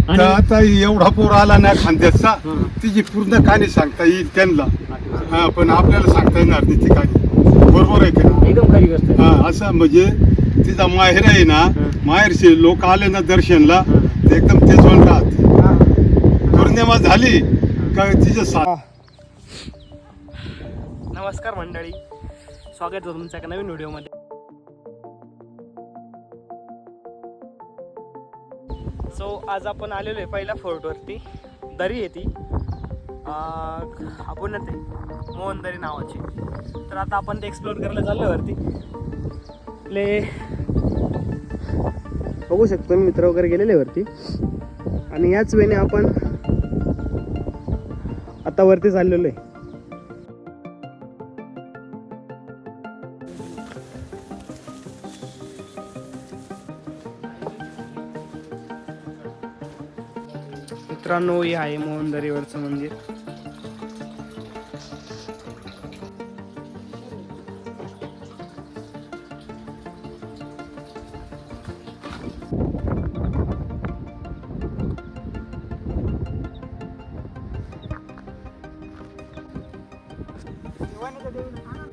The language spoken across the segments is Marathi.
तर आता एवढा पूर आला ना खांद्याचा तिची पूर्ण कहाणी सांगता येईल त्यांना. हा, पण आपल्याला सांगता येणार नाही ती कहाणी. बरोबर आहे का? एकदम खरी गोष्ट आहे. हा, असं म्हणजे तिचा माहेर आहे ना, माहेरचे लोक आले ना दर्शनला ते एकदम तेच म्हणतात. पौर्णिमा झाली का तिच्या नमस्कार मंडळी, स्वागत आहे तुमच्या एका नवीन व्हिडिओमध्ये. सो आज आपण आलेलो आहे पहिल्या फोर्टवरती. दरी आहे ती आपण ते मोहनदरी नावाची. तर आता आपण ते एक्सप्लोअर करायला चाललो वरती. आपले बघू शकतो मित्र वगैरे गेलेले वरती आणि याच वेळेने आपण आता वरती चाललेलो आहे. मित्रांनो, हे आहे मोहनदरीवरचं मंदिर.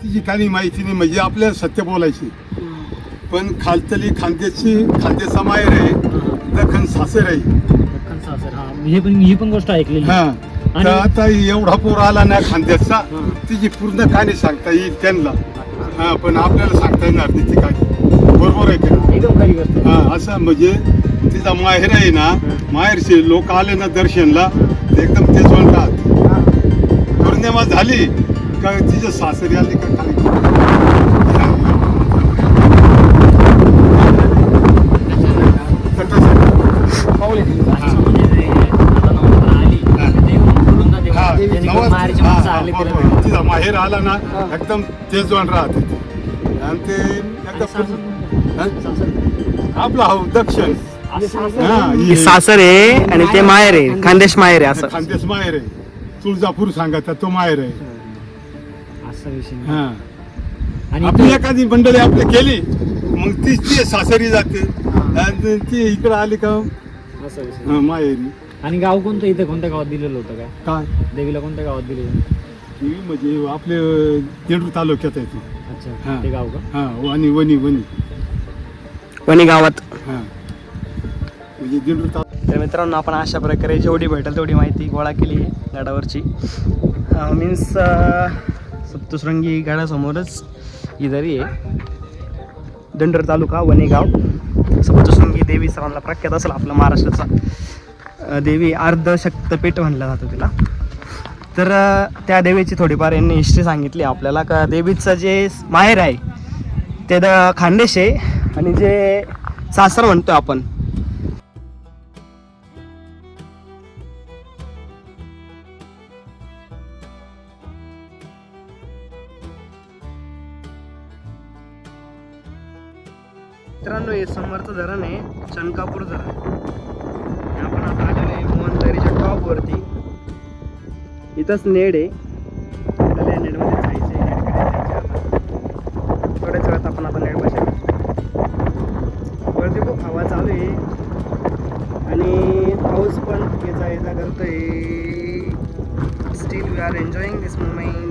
तिची कहाणी माहिती नाही, म्हणजे आपल्याला सत्य बोलायची. पण खालतली खांद्याचा माहेर आहे, दखन सासर आहे. ही पण गोष्ट ऐकलेली. हा, तर आता एवढा पूर आला ना खांद्याचा तिची पूर्ण कहाणी सांगता येईल त्यांना. हा, पण आपल्याला सांगता येणार नाही ती कहाणी. बरोबर आहे का? एकदम खरी गोष्ट आहे. हा, असं म्हणजे तिचा माहेर आहे ना, माहेरचे लोक आले ना दर्शनला ते एकदम तेच म्हणतात. पौर्णिमा झाली का तिच्या सासरी आली का काय. तिचा माहेर आला ना एकदम तेज जण राहते आणि ते एकदम आपला दक्षिण सासर आहे आणि ते माहेर आहे, खानदेश माहेर आहे. असं खानदेश माहेर आहे, तुळजापूर सांगता तो माहेर आहे. असा विषय. हा, आणि आपली एखादी मंडळी आपली केली मग ती सासरी जाते आणि ती इकडे आली का असा विषय. माहेरी. आणि गाव कोणतं, इथं कोणत्या गावात दिलेलं होतं काय? काय देवीला कोणत्या गावात दिलेलं? म्हणजे आपले देंडूर तालुक्यात आहे ते. अच्छा, ते गाव का? हा, वणी गावात. हा, म्हणजे देंडूर तालुक्यात. तर मित्रांनो, आपण अशा प्रकारे जेवढी भेटेल तेवढी माहिती गोळा केली आहे गडावरची. मीन्स सप्तशृंगी गडासमोरच ही दरी आहे. दिंडोरी तालुका, वणी गाव. सप्तशृंगी देवी सर्वांना प्रख्यात असेल आपला महाराष्ट्राचा. देवी अर्धशक्तपीठ म्हणलं जातं तिला. तर त्या देवीची थोडीफार यांनी हिस्ट्री सांगितली आपल्याला. का देवीचं जे माहेर आहे ते खानदेश आहे आणि जे सासर म्हणतो आपण मित्रांनो, हे समोरचं धरण आहे चनकापूर धरण. आपण आता आलेलो आहे मोहनदरीच्या टॉपवरती. इथंच नेड आहे, आपल्याला या नेडमध्ये जायचं आहे. थोड्याच वेळात आपण आता नेड बसेल. वरती खूप हवा चालू आहे आणि पाऊस पण याचा करतोय. Still we are enjoying this moment.